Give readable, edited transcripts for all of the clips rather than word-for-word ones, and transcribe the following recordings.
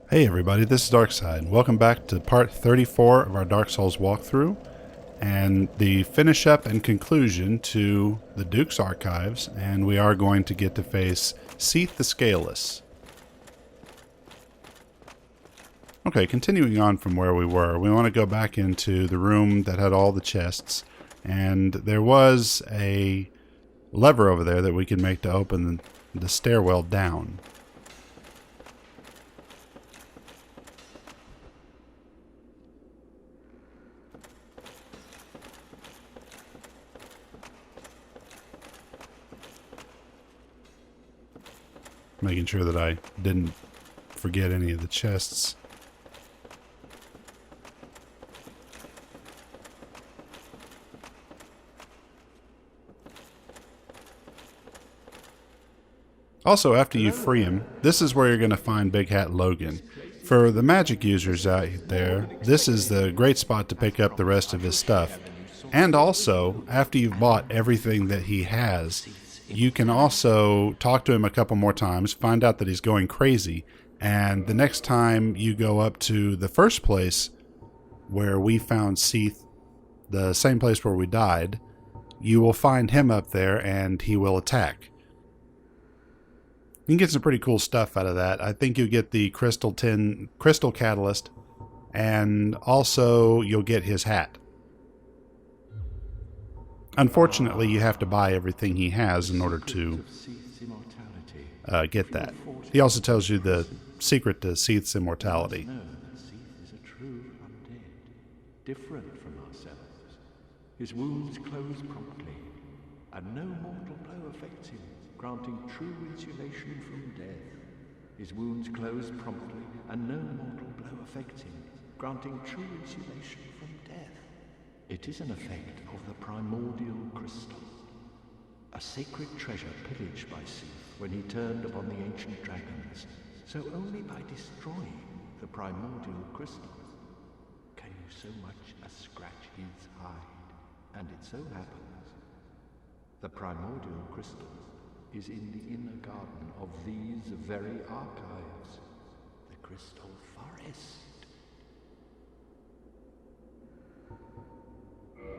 Hey everybody, this is Darksied. Welcome back to part 34 of our Dark Souls walkthrough and the finish up and conclusion to the Duke's Archives, and we are going to get to face Seath the Scaleless. Okay, continuing on from where we were, we want to go back into the room that had all the chests, and there was a lever over there that we can make to open the stairwell down. Making sure that I didn't forget any of the chests. Also, after you free him, this is where you're going to find Big Hat Logan. For the magic users out there, this is the great spot to pick up the rest of his stuff. And also, after you've bought everything that he has, you can also talk to him a couple more times, find out that he's going crazy, and the next time you go up to the first place where we found Seath, the same place where we died, you will find him up there and he will attack. You can get some pretty cool stuff out of that. I think you'll get the crystal catalyst, and also you'll get his hat. Unfortunately, you have to buy everything he has in order to get that. He also tells you the secret to Seath's immortality. Seath is a true undead, different from ourselves. His wounds close promptly, and no mortal blow affects him, granting true insulation from death. His wounds close promptly, and no mortal blow affects him, granting true insulation from death. It is an effect of the primordial crystal, a sacred treasure pillaged by Seath when he turned upon the ancient dragons. So only by destroying the primordial crystal can you so much as scratch his hide. And it so happens, the primordial crystal is in the inner garden of these very archives, the Crystal Forest.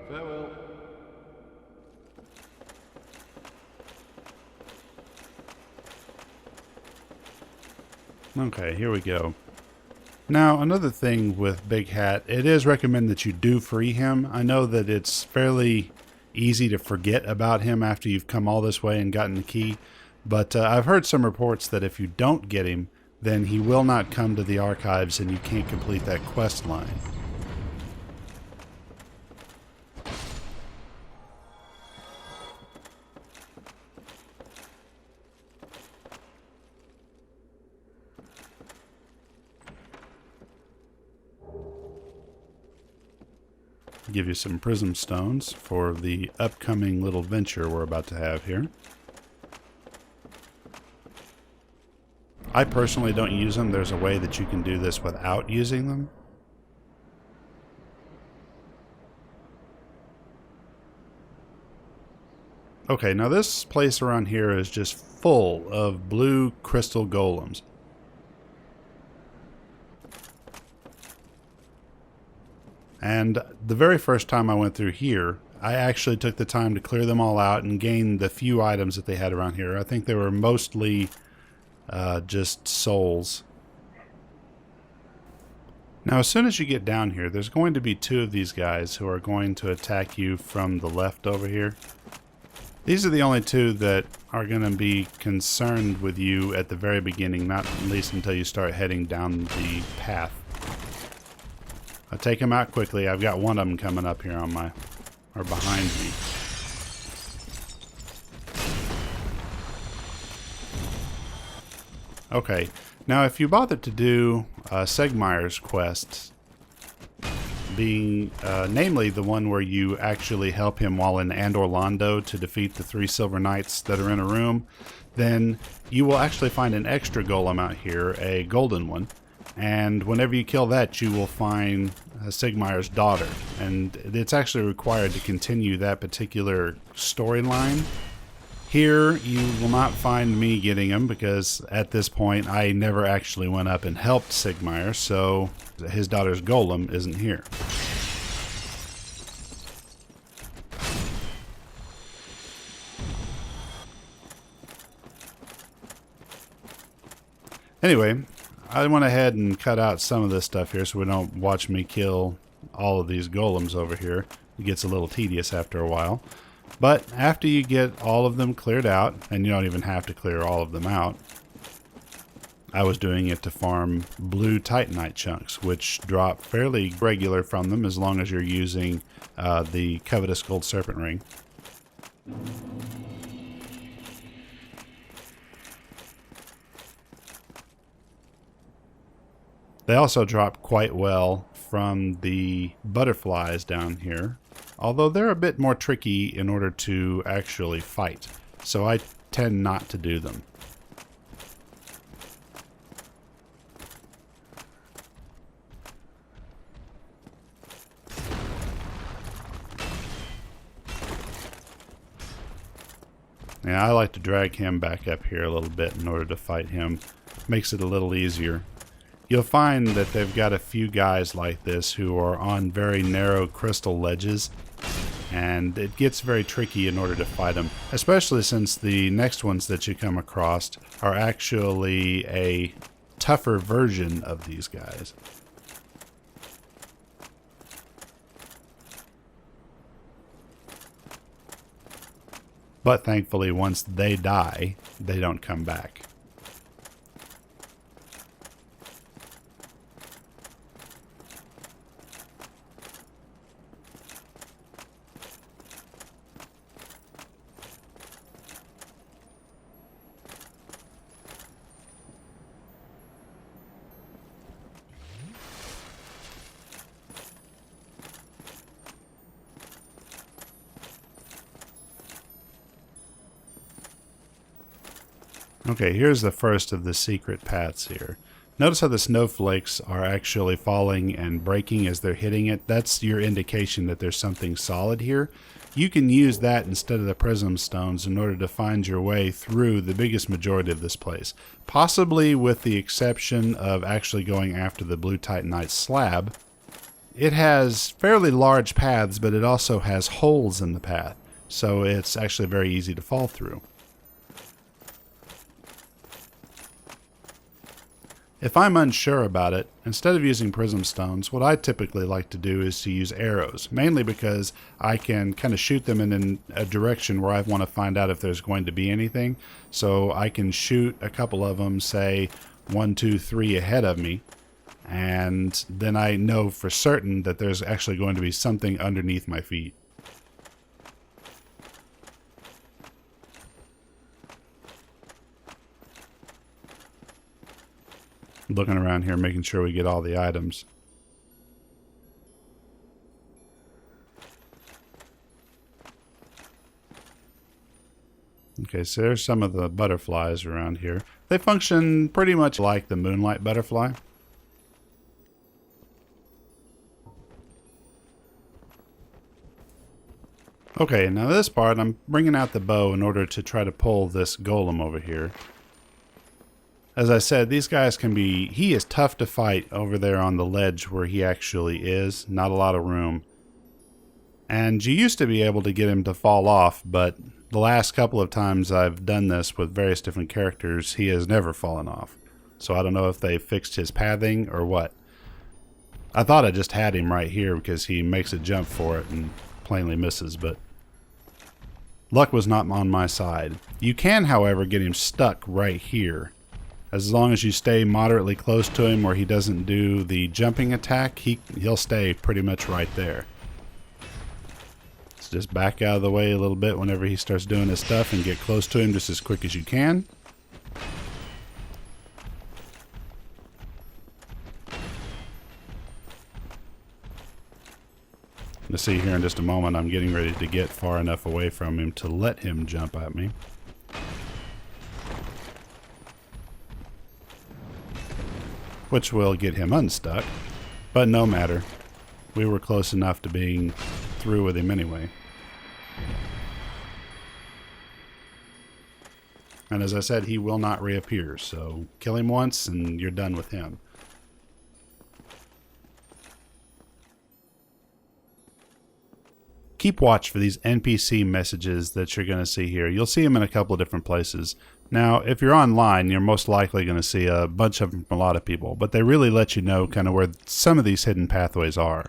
Farewell. Okay, here we go. Now, another thing with Big Hat, it is recommended that you do free him. I know that it's fairly easy to forget about him after you've come all this way and gotten the key, but I've heard some reports that if you don't get him, then he will not come to the archives and you can't complete that quest line. Give you some prism stones for the upcoming little venture we're about to have here. I personally don't use them. There's a way that you can do this without using them. Okay, now this place around here is just full of blue crystal golems. And the very first time I went through here, I actually took the time to clear them all out and gain the few items that they had around here. I think they were mostly just souls. Now, as soon as you get down here, there's going to be two of these guys who are going to attack you from the left over here. These are the only two that are going to be concerned with you at the very beginning, not at least until you start heading down the path. I'll take them out quickly. I've got one of them coming up here on my, or behind me. Okay, now if you bother to do Segmire's quest, being namely the one where you actually help him while in Andorlando to defeat the 3 silver knights that are in a room, then you will actually find an extra golem out here, a golden one. And whenever you kill that, you will find Sigmire's daughter. And it's actually required to continue that particular storyline Here, you will not find me getting them because at this point I never actually went up and helped Sigmire, so his daughter's golem isn't here. Anyway, I went ahead and cut out some of this stuff here so we don't watch me kill all of these golems over here. It gets a little tedious after a while. But after you get all of them cleared out, and you don't even have to clear all of them out, I was doing it to farm blue titanite chunks, which drop fairly regular from them as long as you're using the covetous gold serpent ring. They also drop quite well from the butterflies down here, although they're a bit more tricky in order to actually fight, so I tend not to do them. Yeah, I like to drag him back up here a little bit in order to fight him. Makes it a little easier. You'll find that they've got a few guys like this who are on very narrow crystal ledges, and it gets very tricky in order to fight them, especially since the next ones that you come across are actually a tougher version of these guys. But thankfully, once they die, they don't come back. Okay, here's the first of the secret paths here. Notice how the snowflakes are actually falling and breaking as they're hitting it. That's your indication that there's something solid here. You can use that instead of the prism stones in order to find your way through the biggest majority of this place. Possibly with the exception of actually going after the blue titanite slab. It has fairly large paths, but it also has holes in the path, so it's actually very easy to fall through. If I'm unsure about it, instead of using prism stones, what I typically like to do is to use arrows, mainly because I can kind of shoot them in a direction where I want to find out if there's going to be anything. So I can shoot a couple of them, say 1, 2, 3 ahead of me, and then I know for certain that there's actually going to be something underneath my feet. Looking around here, making sure we get all the items. Okay, so there's some of the butterflies around here. They function pretty much like the moonlight butterfly. Okay, now this part, I'm bringing out the bow in order to try to pull this golem over here. As I said, these guys can be... He is tough to fight over there on the ledge where he actually is. Not a lot of room. And you used to be able to get him to fall off, but the last couple of times I've done this with various different characters, he has never fallen off. So I don't know if they fixed his pathing or what. I thought I just had him right here because he makes a jump for it and plainly misses, but luck was not on my side. You can, however, get him stuck right here. As long as you stay moderately close to him where he doesn't do the jumping attack, he'll stay pretty much right there. So just back out of the way a little bit whenever he starts doing his stuff and get close to him just as quick as you can. You'll see here in just a moment I'm getting ready to get far enough away from him to let him jump at me. Which will get him unstuck, but no matter. We were close enough to being through with him anyway. And as I said, he will not reappear, so kill him once and you're done with him. Keep watch for these NPC messages that you're going to see here. You'll see them in a couple of different places. Now, if you're online, you're most likely going to see a bunch of them from a lot of people, but they really let you know kind of where some of these hidden pathways are.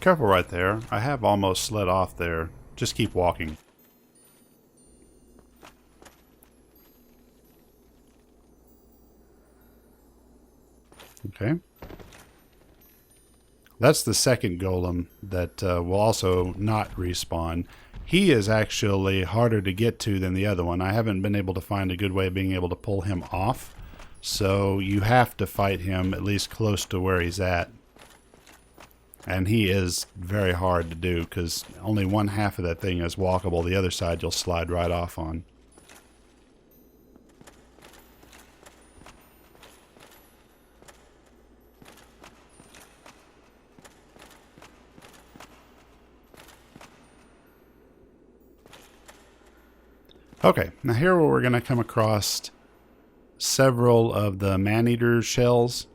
Careful right there. I have almost slid off there. Just keep walking. Okay. That's the second golem that will also not respawn. He is actually harder to get to than the other one. I haven't been able to find a good way of being able to pull him off. So you have to fight him at least close to where he's at. And he is very hard to do because only one half of that thing is walkable. The other side you'll slide right off on. Okay, now here we're going to come across several of the man-eater shells.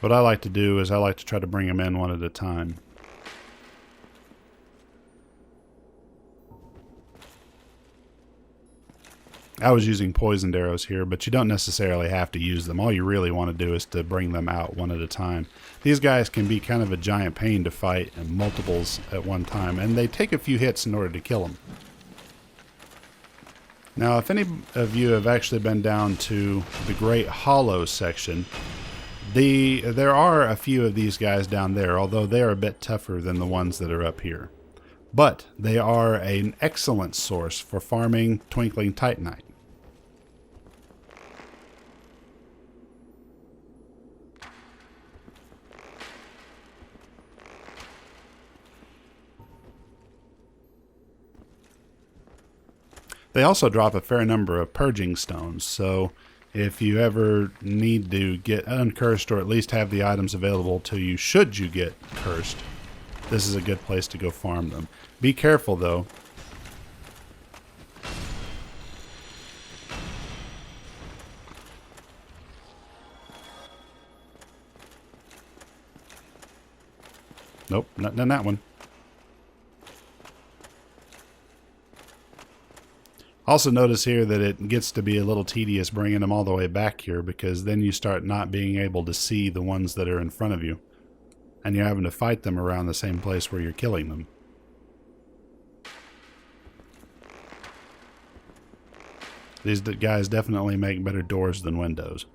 What I like to do is I like to try to bring them in one at a time. I was using poisoned arrows here, but you don't necessarily have to use them. All you really want to do is to bring them out one at a time. These guys can be kind of a giant pain to fight in multiples at one time, and they take a few hits in order to kill them. Now, if any of you have actually been down to the Great Hollow section, there are a few of these guys down there, although they are a bit tougher than the ones that are up here. But they are an excellent source for farming Twinkling Titanite. They also drop a fair number of purging stones, so if you ever need to get uncursed or at least have the items available to you should you get cursed, this is a good place to go farm them. Be careful though. Nope, not done that one. Also notice here that it gets to be a little tedious bringing them all the way back here because then you start not being able to see the ones that are in front of you. And you're having to fight them around the same place where you're killing them. These guys definitely make better doors than windows.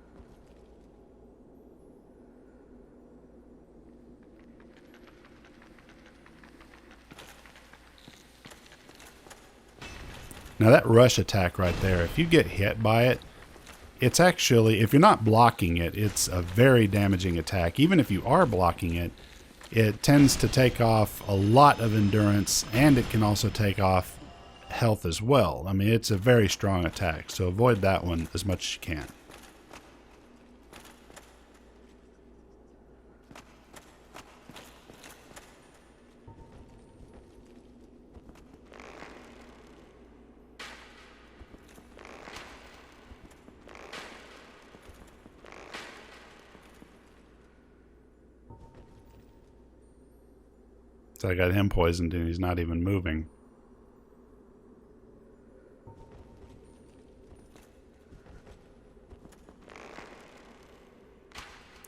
Now that rush attack right there, if you get hit by it, it's actually, if you're not blocking it, it's a very damaging attack. Even if you are blocking it, it tends to take off a lot of endurance, and it can also take off health as well. I mean, it's a very strong attack, so avoid that one as much as you can. So I got him poisoned and he's not even moving.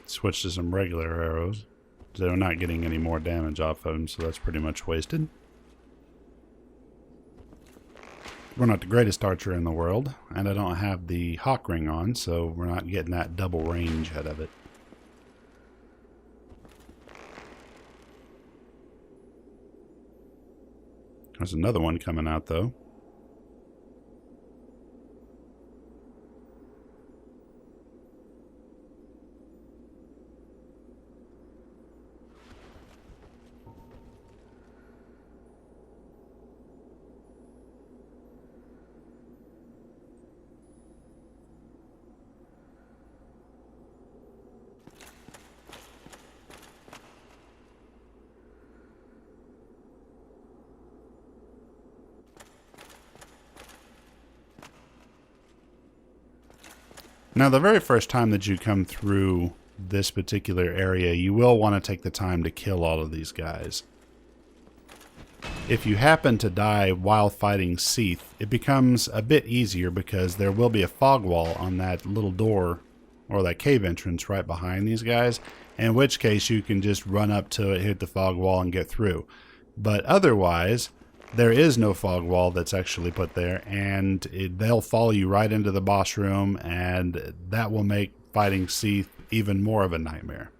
Switch to some regular arrows. They're not getting any more damage off of him, so that's pretty much wasted. We're not the greatest archer in the world, and I don't have the hawk ring on, so we're not getting that double range out of it. There's another one coming out, though. Now, the very first time that you come through this particular area, you will want to take the time to kill all of these guys. If you happen to die while fighting Seath, it becomes a bit easier because there will be a fog wall on that little door or that cave entrance right behind these guys, in which case you can just run up to it, hit the fog wall, and get through. But otherwise, there is no fog wall that's actually put there, and they'll follow you right into the boss room, and that will make fighting Seath even more of a nightmare.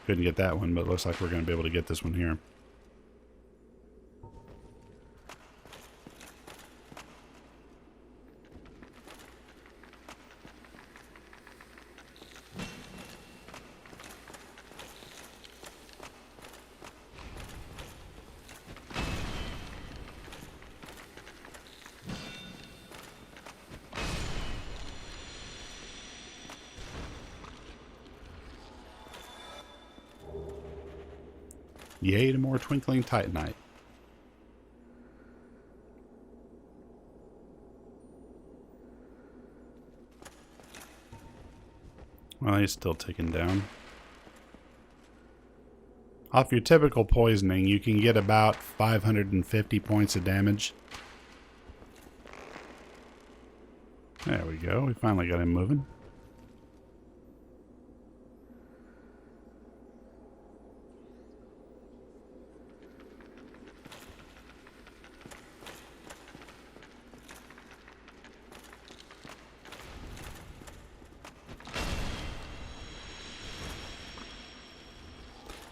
Couldn't get that one, but it looks like we're going to be able to get this one here. Yay to more twinkling titanite. Well, he's still ticking down. Off your typical poisoning, you can get about 550 points of damage. There we go. We finally got him moving.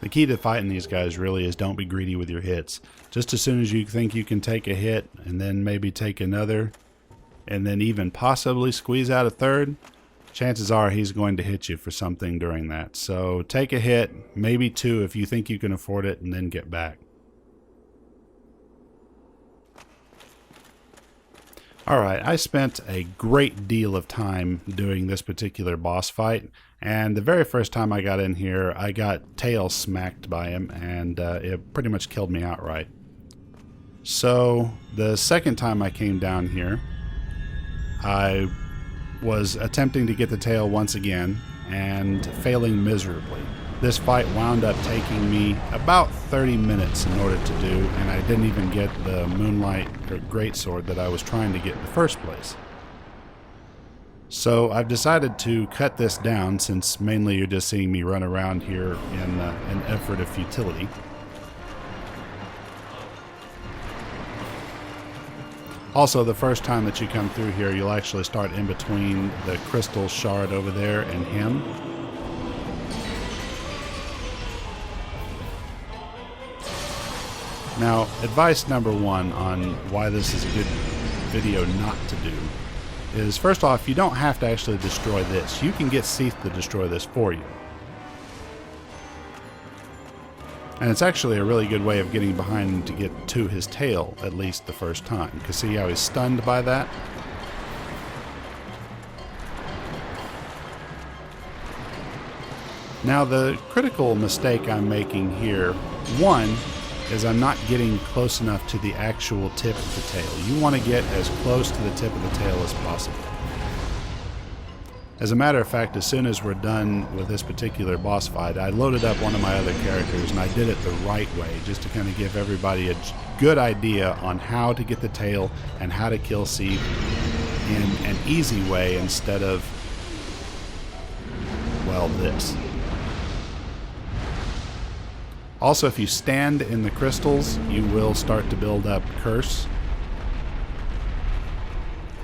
The key to fighting these guys really is don't be greedy with your hits. Just as soon as you think you can take a hit and then maybe take another and then even possibly squeeze out a third, chances are he's going to hit you for something during that. So take a hit, maybe two if you think you can afford it, and then get back. Alright, I spent a great deal of time doing this particular boss fight, and the very first time I got in here, I got tail smacked by him, and it pretty much killed me outright. So, the second time I came down here, I was attempting to get the tail once again, and failing miserably. This fight wound up taking me about 30 minutes in order to do, and I didn't even get the Moonlight or Greatsword that I was trying to get in the first place. So I've decided to cut this down, since mainly you're just seeing me run around here in an effort of futility. Also, the first time that you come through here, you'll actually start in between the crystal shard over there and him. Now, advice number one on why this is a good video not to do is, first off, you don't have to actually destroy this. You can get Seath to destroy this for you. And it's actually a really good way of getting behind him to get to his tail, at least the first time. You can see how he's stunned by that. Now, the critical mistake I'm making here, one, is I'm not getting close enough to the actual tip of the tail. You want to get as close to the tip of the tail as possible. As a matter of fact, as soon as we're done with this particular boss fight, I loaded up one of my other characters, and I did it the right way, just to kind of give everybody a good idea on how to get the tail and how to kill Seath in an easy way instead of, well, this. Also, if you stand in the crystals, you will start to build up curse.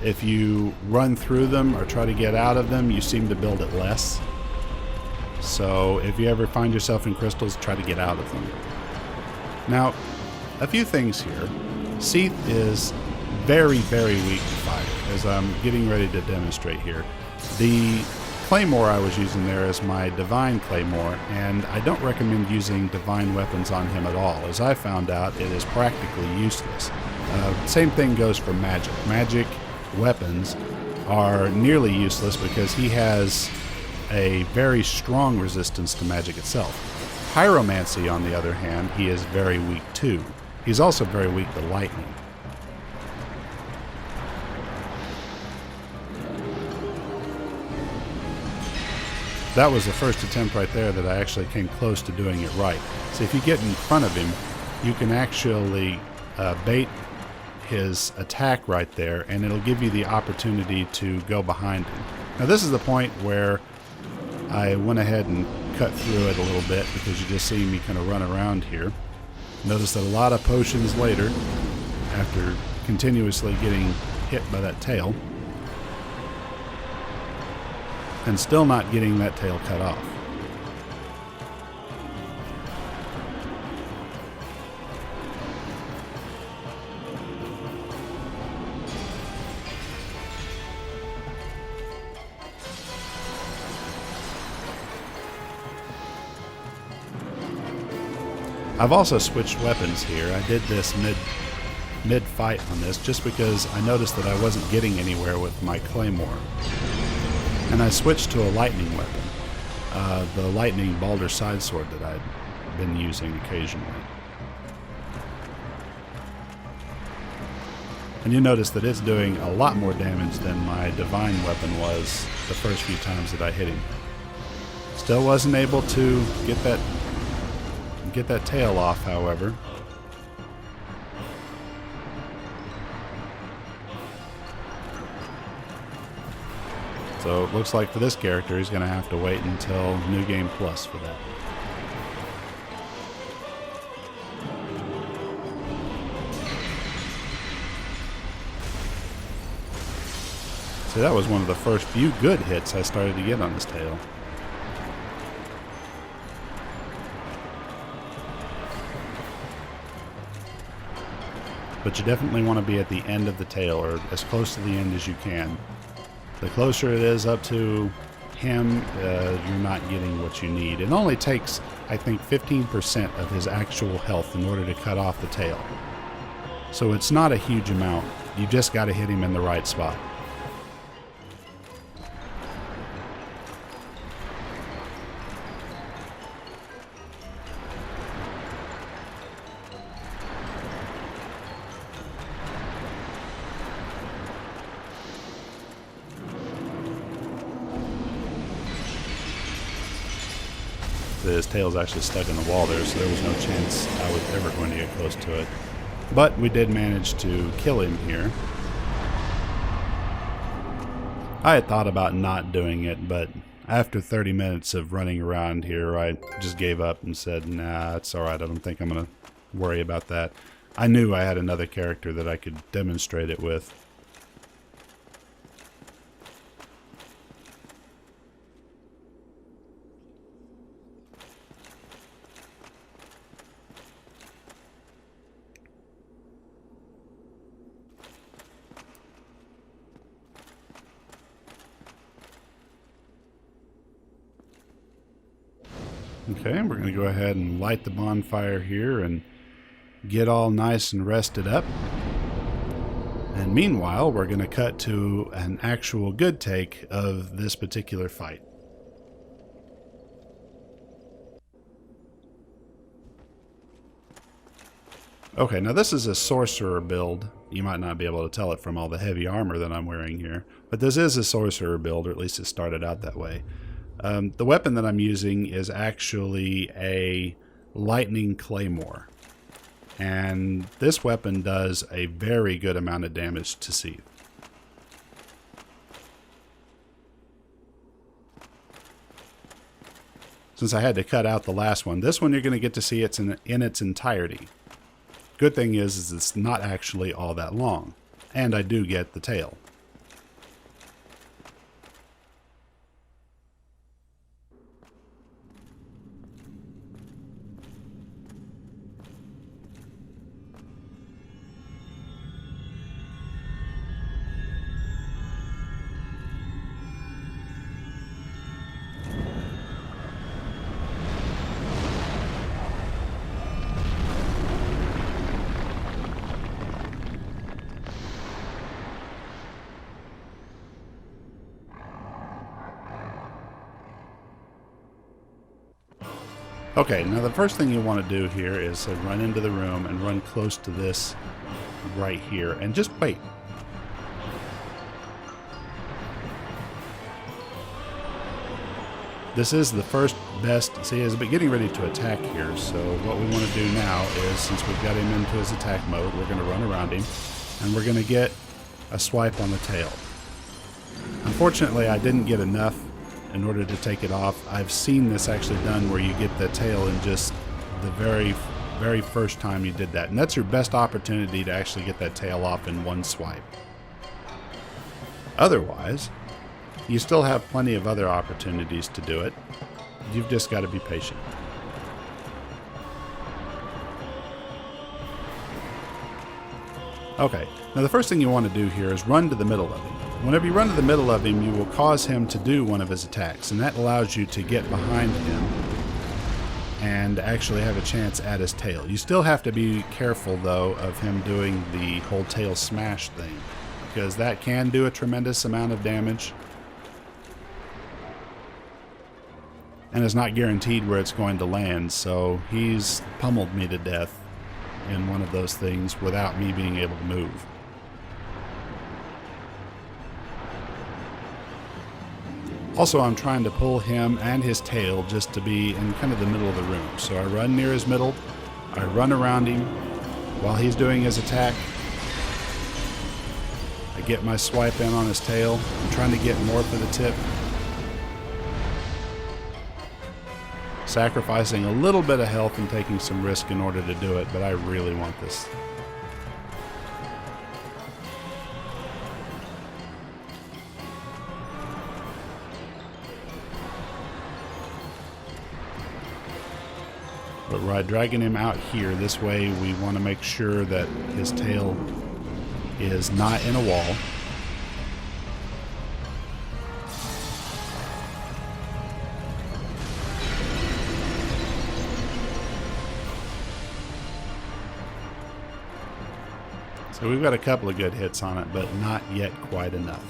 If you run through them or try to get out of them, you seem to build it less. So if you ever find yourself in crystals, try to get out of them. Now, a few things here. Seath is very, very weak to fire, as I'm getting ready to demonstrate here. The Claymore I was using there is my Divine Claymore, and I don't recommend using Divine weapons on him at all. As I found out, it is practically useless. Same thing goes for magic. Magic weapons are nearly useless because he has a very strong resistance to magic itself. Pyromancy, on the other hand, he is very weak to. He's also very weak to lightning. that was the first attempt right there that I actually came close to doing it right. So if you get in front of him, you can actually bait his attack right there, and it'll give you the opportunity to go behind him. Now this is the point where I went ahead and cut through it a little bit, because you just see me kind of run around here. Notice that a lot of potions later, after continuously getting hit by that tail, and still not getting that tail cut off. I've also switched weapons here. I did this mid-fight on this just because I noticed that I wasn't getting anywhere with my claymore. And I switched to a lightning weapon, the lightning Balder side sword that I'd been using occasionally. And you notice that it's doing a lot more damage than my divine weapon was the first few times that I hit him. Still wasn't able to get that tail off, however. So it looks like for this character, he's going to have to wait until New Game Plus for that. So that was one of the first few good hits I started to get on this tail. But you definitely want to be at the end of the tail, or as close to the end as you can. The closer it is up to him, you're not getting what you need. It only takes, I think, 15% of his actual health in order to cut off the tail. So it's not a huge amount. You just got to hit him in the right spot. His tail's actually stuck in the wall there, so there was no chance I was ever going to get close to it. But we did manage to kill him here. I had thought about not doing it, but after 30 minutes of running around here, I just gave up and said, nah, it's alright, I don't think I'm going to worry about that. I knew I had another character that I could demonstrate it with. Okay, we're going to go ahead and light the bonfire here and get all nice and rested up. And meanwhile, we're going to cut to an actual good take of this particular fight. Okay, now this is a sorcerer build. You might not be able to tell it from all the heavy armor that I'm wearing here, but this is a sorcerer build, or at least it started out that way. The weapon that I'm using is actually a lightning claymore, and this weapon does a very good amount of damage to Seath. Since I had to cut out the last one, this one you're going to get to see it in its entirety. Good thing is it's not actually all that long, and I do get the tail. Okay, now the first thing you want to do here is run into the room and run close to this right here and just wait. This is the first best. See, he's getting ready to attack here. So what we want to do now is, since we've got him into his attack mode, we're going to run around him, and we're going to get a swipe on the tail. Unfortunately, I didn't get enough in order to take it off. I've seen this actually done where you get the tail in just the very first time you did that. And that's your best opportunity to actually get that tail off in one swipe. Otherwise, you still have plenty of other opportunities to do it. You've just got to be patient. Okay, now the first thing you want to do here is run to the middle of him. Whenever you run to the middle of him, you will cause him to do one of his attacks, and that allows you to get behind him and actually have a chance at his tail. You still have to be careful, though, of him doing the whole tail smash thing, because that can do a tremendous amount of damage, and it's not guaranteed where it's going to land, so he's pummeled me to death in one of those things without me being able to move. Also, I'm trying to pull him and his tail just to be in kind of the middle of the room. So I run near his middle, I run around him while he's doing his attack. I get my swipe in on his tail. I'm trying to get more for the tip. Sacrificing a little bit of health and taking some risk in order to do it, but I really want this. But by dragging him out here, this way we want to make sure that his tail is not in a wall. So we've got a couple of good hits on it, but not yet quite enough.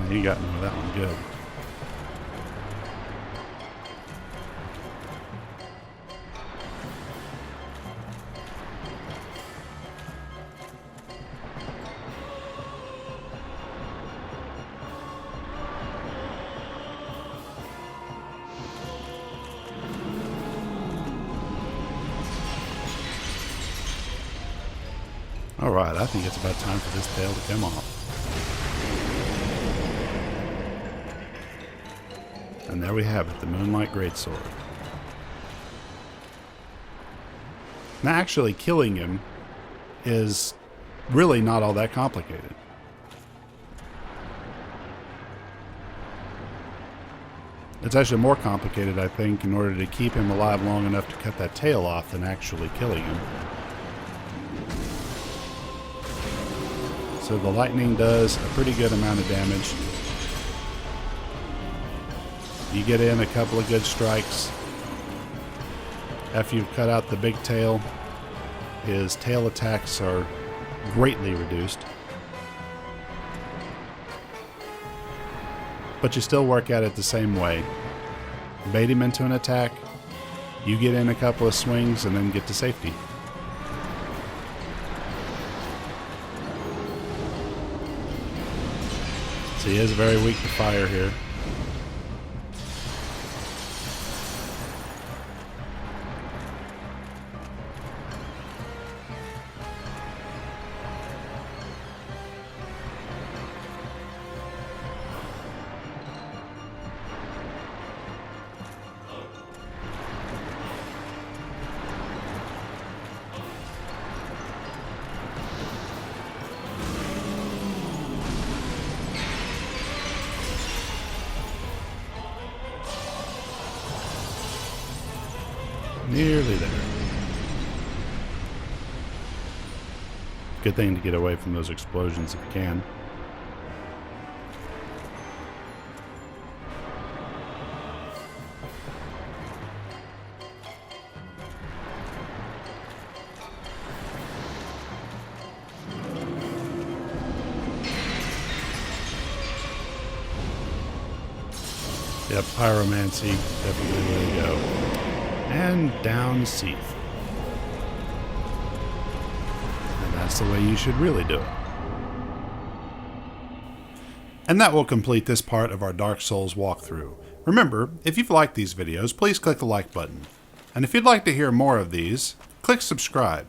You got me with that one good. Alright, I think it's about time for this tail to come off. And there we have it, the Moonlight Greatsword. Now, actually killing him is really not all that complicated. It's actually more complicated, I think, in order to keep him alive long enough to cut that tail off than actually killing him. So the lightning does a pretty good amount of damage. You get in a couple of good strikes. After you've cut out the big tail, his tail attacks are greatly reduced. But you still work at it the same way. Bait him into an attack, you get in a couple of swings, and then get to safety. So he is very weak to fire here. Nearly there. Good thing to get away from those explosions if you can. Yep, pyromancy, definitely the way to go. And down Seath. And that's the way you should really do it. And that will complete this part of our Dark Souls walkthrough. Remember, if you've liked these videos, please click the like button. And if you'd like to hear more of these, click subscribe.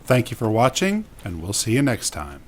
Thank you for watching, and we'll see you next time.